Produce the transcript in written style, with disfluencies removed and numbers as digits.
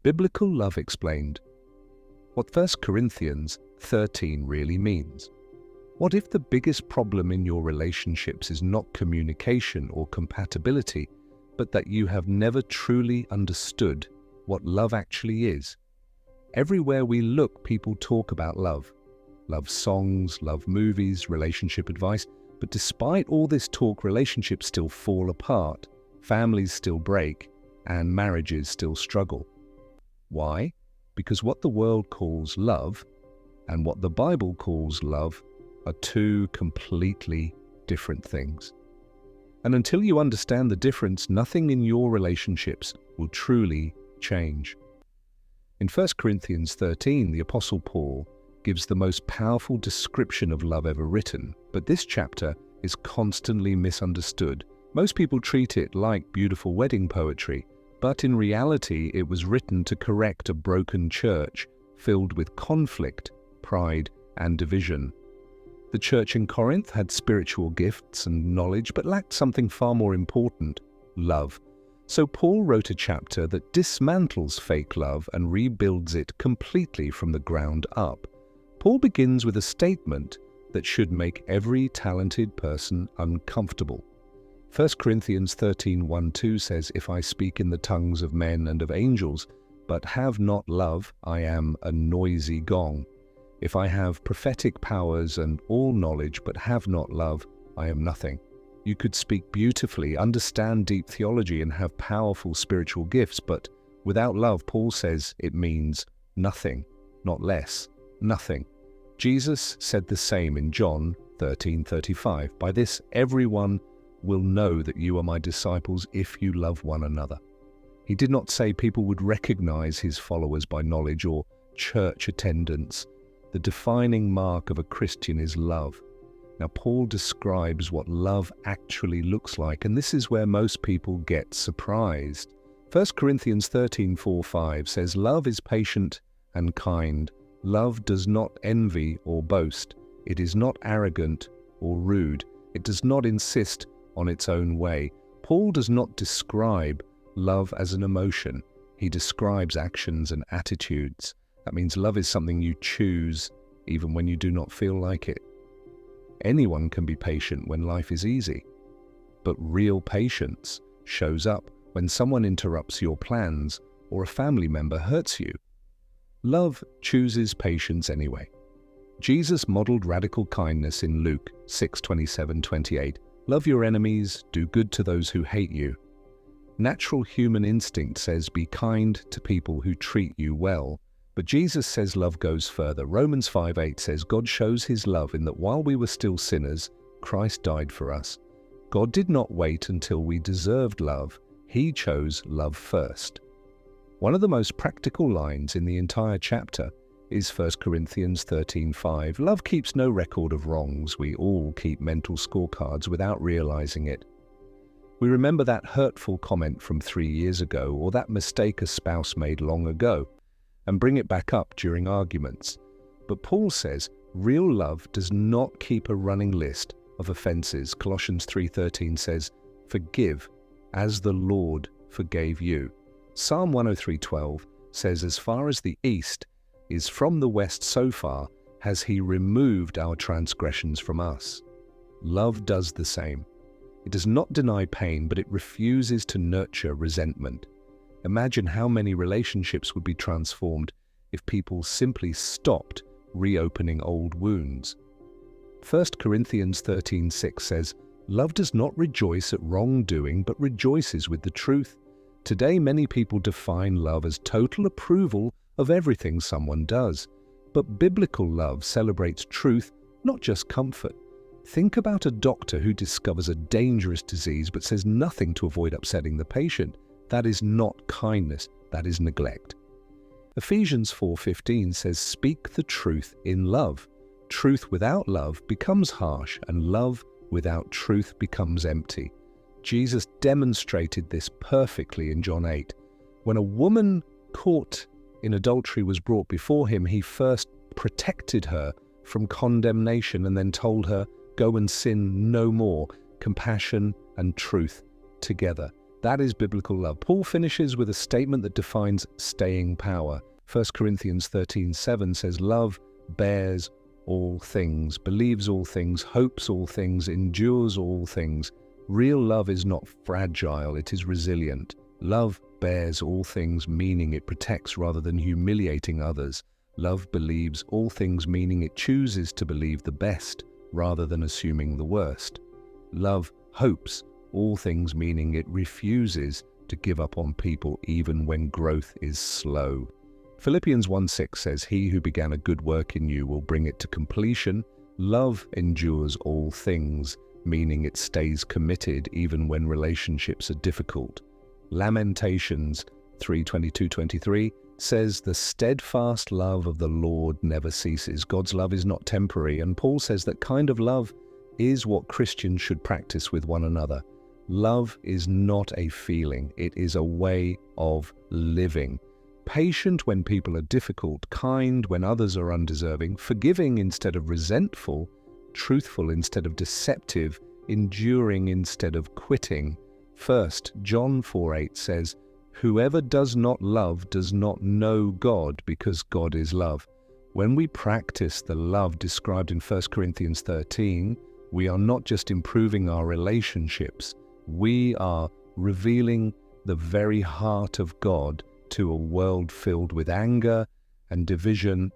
Biblical love explained. What 1 Corinthians 13 really means. What if the biggest problem in your relationships is not communication or compatibility, but that you have never truly understood what love actually is? Everywhere we look, people talk about love. Love songs, love movies, relationship advice. But despite all this talk, relationships still fall apart, families still break, and marriages still struggle. Why? Because what the world calls love and what the Bible calls love are two completely different things. And until you understand the difference, nothing in your relationships will truly change. In 1 Corinthians 13, the Apostle Paul gives the most powerful description of love ever written, but this chapter is constantly misunderstood. Most people treat it like beautiful wedding poetry, but in reality it was written to correct a broken church filled with conflict, pride, and division. The church in Corinth had spiritual gifts and knowledge, but lacked something far more important: love. So Paul wrote a chapter that dismantles fake love and rebuilds it completely from the ground up. Paul begins with a statement that should make every talented person uncomfortable. 1 Corinthians 13:1-2 says, "If I speak in the tongues of men and of angels, but have not love, I am a noisy gong. If I have prophetic powers and all knowledge, but have not love, I am nothing." You could speak beautifully, understand deep theology, and have powerful spiritual gifts, but without love, Paul says, it means nothing, not less, nothing. Jesus said the same in John 13:35. "By this everyone will know that you are my disciples if you love one another." He did not say people would recognize his followers by knowledge or church attendance. The defining mark of a Christian is love. Now, Paul describes what love actually looks like, and this is where most people get surprised. 1 Corinthians 13:4-5 says, "Love is patient and kind. Love does not envy or boast. It is not arrogant or rude. It does not insist on its own way." Paul does not describe love as an emotion. He describes actions and attitudes. That means love is something you choose even when you do not feel like it. Anyone can be patient when life is easy, but real patience shows up when someone interrupts your plans or a family member hurts you. Love chooses patience anyway. Jesus modeled radical kindness in Luke 6:27-28. "Love your enemies, do good to those who hate you." Natural human instinct says be kind to people who treat you well. But Jesus says love goes further. Romans 5:8 says, "God shows his love in that while we were still sinners, Christ died for us." God did not wait until we deserved love. He chose love first. One of the most practical lines in the entire chapter is 1 Corinthians 13:5. "Love keeps no record of wrongs. We all keep mental scorecards without realizing it." We remember that hurtful comment from 3 years ago, or that mistake a spouse made long ago, and bring it back up during arguments. But Paul says real love does not keep a running list of offenses. Colossians 3:13 says, "Forgive as the Lord forgave you." Psalm 103:12 says, "As far as the east is from the west, so far has he removed our transgressions from us." Love does the same. It does not deny pain, but it refuses to nurture resentment. Imagine how many relationships would be transformed if people simply stopped reopening old wounds. 1 Corinthians 13:6 says, "Love does not rejoice at wrongdoing, but rejoices with the truth." Today, many people define love as total approval of everything someone does. But biblical love celebrates truth, not just comfort. Think about a doctor who discovers a dangerous disease but says nothing to avoid upsetting the patient. That is not kindness, that is neglect. Ephesians 4:15 says, "Speak the truth in love." Truth without love becomes harsh, and love without truth becomes empty. Jesus demonstrated this perfectly in John 8. When a woman caught in adultery was brought before him, he first protected her from condemnation and then told her, "Go and sin no more." Compassion and truth together. That is biblical love. Paul finishes with a statement that defines staying power. 1 Corinthians 13:7 says, "Love bears all things, believes all things, hopes all things, endures all things." Real love is not fragile, it is resilient. Love bears all things, meaning it protects rather than humiliating others. Love believes all things, meaning it chooses to believe the best rather than assuming the worst. Love hopes all things, meaning it refuses to give up on people even when growth is slow. Philippians 1:6 says, "He who began a good work in you will bring it to completion." Love endures all things, meaning it stays committed even when relationships are difficult. Lamentations 3:22-23 says, "The steadfast love of the Lord never ceases." God's love is not temporary, and Paul says that kind of love is what Christians should practice with one another. Love is not a feeling, it is a way of living. Patient when people are difficult, kind when others are undeserving, forgiving instead of resentful, truthful instead of deceptive, enduring instead of quitting. First, John 4:8 says, "Whoever does not love does not know God, because God is love." When we practice the love described in 1 Corinthians 13, we are not just improving our relationships, we are revealing the very heart of God to a world filled with anger and division